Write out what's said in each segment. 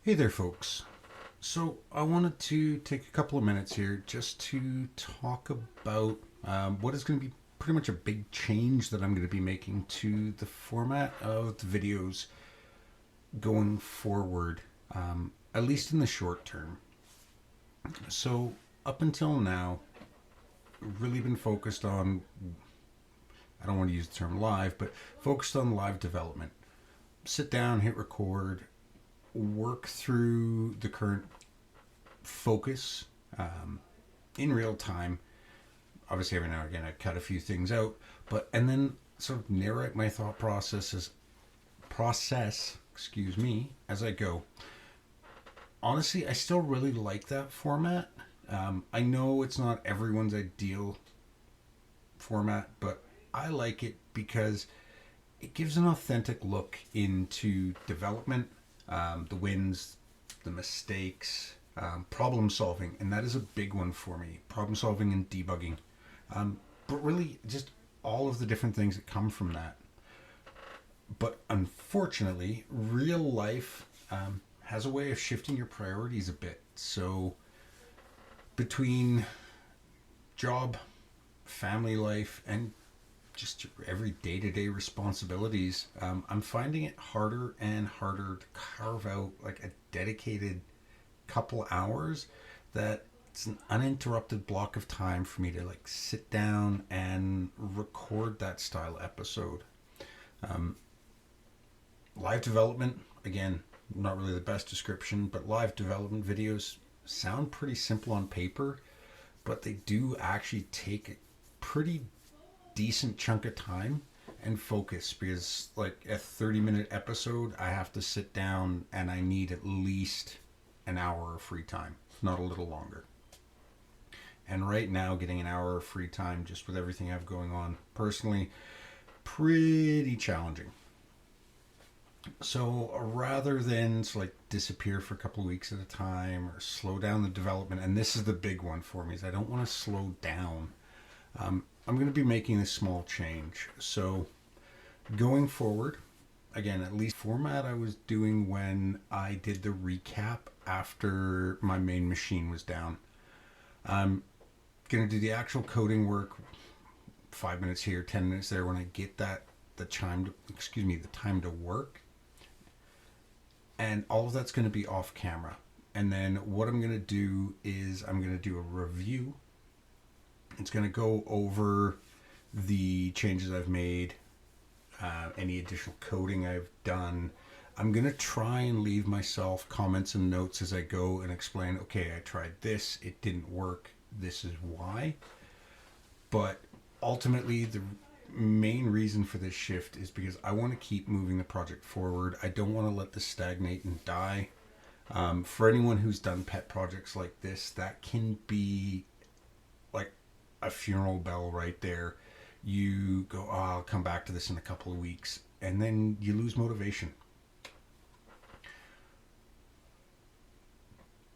Hey there, folks. So, I wanted to take a couple of minutes here just to talk about what is going to be pretty much a big change that I'm going to be making to the format of the videos going forward, at least in the short term. So, up until now, really been focused on, I don't want to use the term live, but focused on live development. Sit down, hit record, work through the current focus in real time. Obviously, every now and again, I cut a few things out, but and then sort of narrate my thought process, excuse me, as I go. Honestly, I still really like that format. I know it's not everyone's ideal format, but I like it because it gives an authentic look into development, the wins, the mistakes, problem solving, and that is a big one for me. Problem solving and debugging, but really just all of the different things that come from that. But unfortunately, real life has a way of shifting your priorities a bit. So between job, family life, and just your every day-to-day responsibilities, I'm finding it harder and harder to carve out like a dedicated couple hours that it's an uninterrupted block of time for me to like sit down and record that style episode. um, Live development, again, not really the best description, but live development videos sound pretty simple on paper, but they do actually take a pretty decent chunk of time and focus, because like a 30-minute episode, I have to sit down and I need at least an hour of free time, not a little longer. And right now, getting an hour of free time just with everything I have going on personally, pretty challenging. So rather than like disappear for a couple of weeks at a time or slow down the development, and this is the big one for me, is I don't want to slow down. I'm going to be making this small change. So going forward, again, at least format I was doing when I did the recap after my main machine was down. I'm going to do the actual coding work, 5 minutes here, 10 minutes there, when I get that the time to work, and all of that's going to be off camera. And then what I'm going to do is I'm going to do a review. It's going to go over the changes I've made, any additional coding I've done. I'm going to try and leave myself comments and notes as I go and explain, okay, I tried this, it didn't work, this is why. But ultimately, the main reason for this shift is because I want to keep moving the project forward. I don't want to let this stagnate and die. For anyone who's done pet projects like this, that can be like a funeral bell right there. You go, oh, I'll come back to this in a couple of weeks, and then you lose motivation.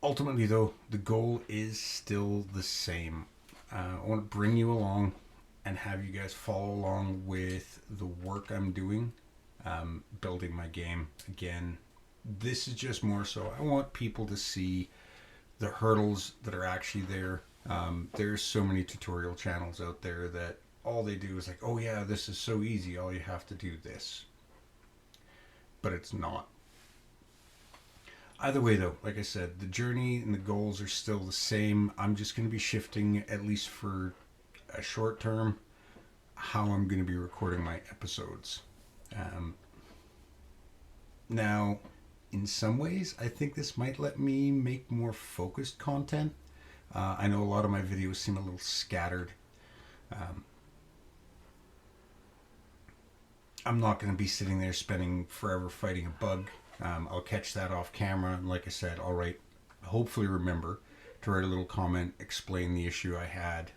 Ultimately, though, the goal is still the same. I want to bring you along and have you guys follow along with the work I'm doing, building my game. Again, this is just more so I want people to see the hurdles that are actually there. There's so many tutorial channels out there that all they do is like, oh yeah, this is so easy, all you have to do this. But it's not. Either way, though, like I said, the journey and the goals are still the same. I'm just going to be shifting, at least for a short term, how I'm going to be recording my episodes. Now, in some ways, I think this might let me make more focused content. I know a lot of my videos seem a little scattered. I'm not going to be sitting there spending forever fighting a bug. I'll catch that off camera, and like I said, I'll hopefully remember to write a little comment, explain the issue I had,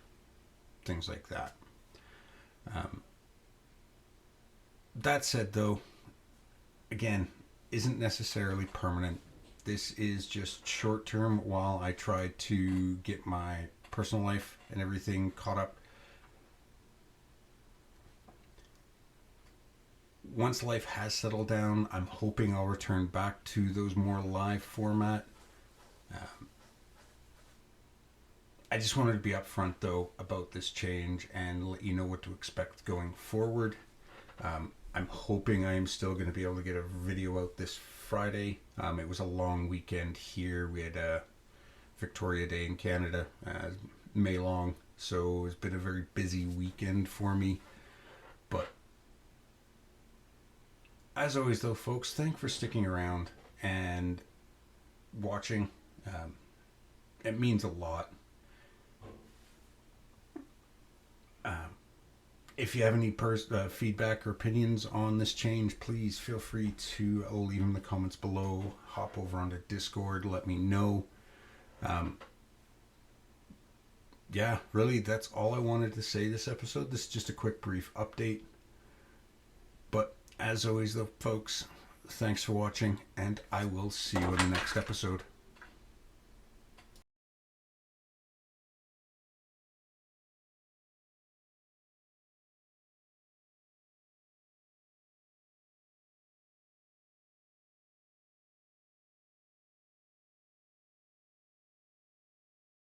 things like that. That said, though, again, isn't necessarily permanent. This is just short term while I try to get my personal life and everything caught up. once life has settled down, I'm hoping I'll return back to those more live format. I just wanted to be upfront though about this change and let you know what to expect going forward. I'm hoping I am still going to be able to get a video out this Friday. It was a long weekend here. We had Victoria Day in Canada, May long, so it's been a very busy weekend for me. But as always though, folks, thanks for sticking around and watching. It means a lot. If you have any feedback or opinions on this change, please feel free to leave them in the comments below. Hop over onto Discord, let me know. Yeah, really, that's all I wanted to say this episode. This is just a quick, brief update. But as always, though, folks, thanks for watching, and I will see you in the next episode.